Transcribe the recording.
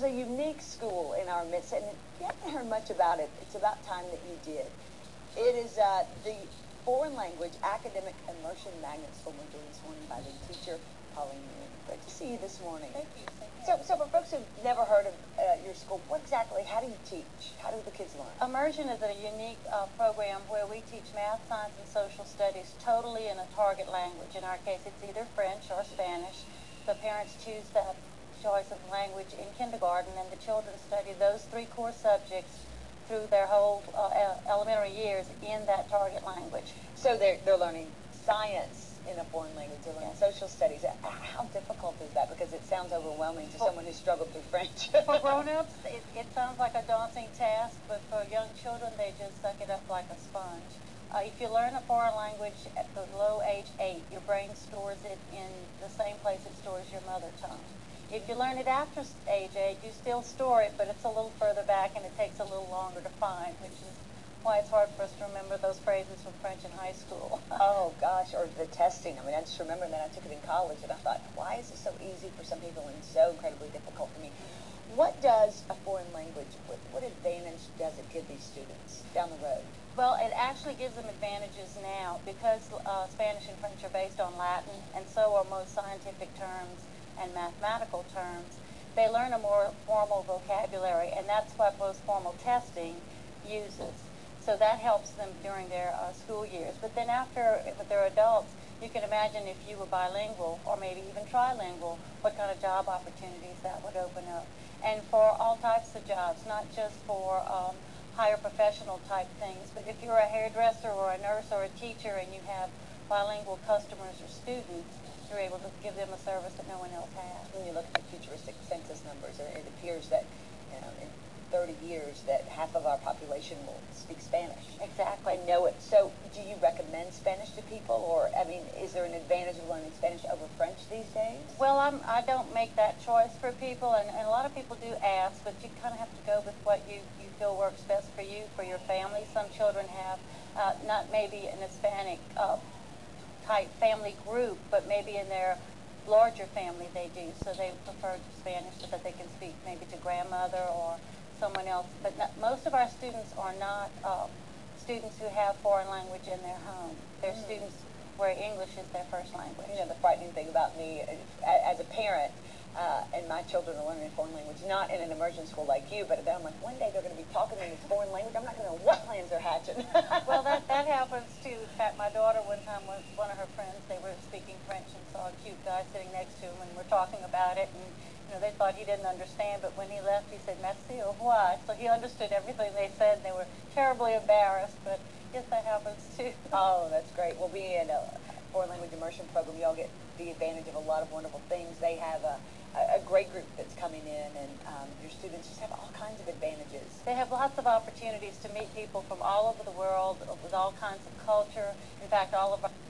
a unique school in our midst, and you haven't heard much about it. It's about time that you did. It is the Foreign Language Academic Immersion Magnet School. We're joined this morning by the teacher, Flaim. Great to see you this morning. Thank you. So for folks who've never heard of your school, how do you teach? How do the kids learn? Immersion is a unique program where we teach math, science, and social studies totally in a target language. In our case, it's either French or Spanish. The parents choose that choice of language in kindergarten, and the children study those three core subjects through their whole elementary years in that target language. So they're learning science in a foreign language, they're learning social studies. How difficult is that? Because it sounds overwhelming to someone who's struggled through French. For grown-ups, it sounds like a daunting task, but for young children, they just suck it up like a sponge. If you learn a foreign language at the low age 8, your brain stores it in the same place it stores your mother tongue. If you learn it after age 8, you still store it, but it's a little further back and it takes a little longer to find, which is why it's hard for us to remember those phrases from French in high school. Oh, gosh, or the testing. I mean, I just remember that I took it in college, and I thought, why is it so easy for some people and so incredibly difficult for me? What does a foreign language, what advantage does it give these students down the road? Well, it actually gives them advantages now because Spanish and French are based on Latin, and so are most scientific terms and mathematical terms. They learn a more formal vocabulary, and that's what most formal testing uses. So that helps them during their school years. But then after, if they're adults, you can imagine if you were bilingual or maybe even trilingual, what kind of job opportunities that would open up. And for all types of jobs, not just for higher professional type things, but if you're a hairdresser or a nurse or a teacher and you have bilingual customers or students, you're able to give them a service that no one else has. When you look at the futuristic census numbers, it appears that in 30 years that half of our population will speak Spanish. Exactly. I know it. So do you recommend Spanish to people, or, I mean, is there an advantage of learning Spanish over French these days? Well, I don't make that choice for people, and a lot of people do ask, but you kind of have to go with what you feel works best for you, for your family. Some children have not maybe an Hispanic type family group, but maybe in their larger family they do, so they prefer Spanish so that they can speak maybe to grandmother or someone else. But most of our students are not students who have foreign language in their home. They're students where English is their first language. You know, the frightening thing about me as a parent, and my children are learning a foreign language, not in an immersion school like you, but I'm like, one day they're going to be talking in this foreign language. I'm not going to know what plans they're hatching. Well, that happens too. In fact, my daughter one time with one of her friends, they were speaking French and saw a cute guy sitting next to him, and we're talking about it, and they thought he didn't understand, but when he left, he said, merci, au revoir. So he understood everything they said, and they were terribly embarrassed, but yes, that happens too. Oh, that's great. Well, being in a foreign language immersion program, you all get the advantage of a lot of wonderful things. They have a great group that's coming in, and your students just have all kinds of advantages. They have lots of opportunities to meet people from all over the world with all kinds of culture. In fact, all of our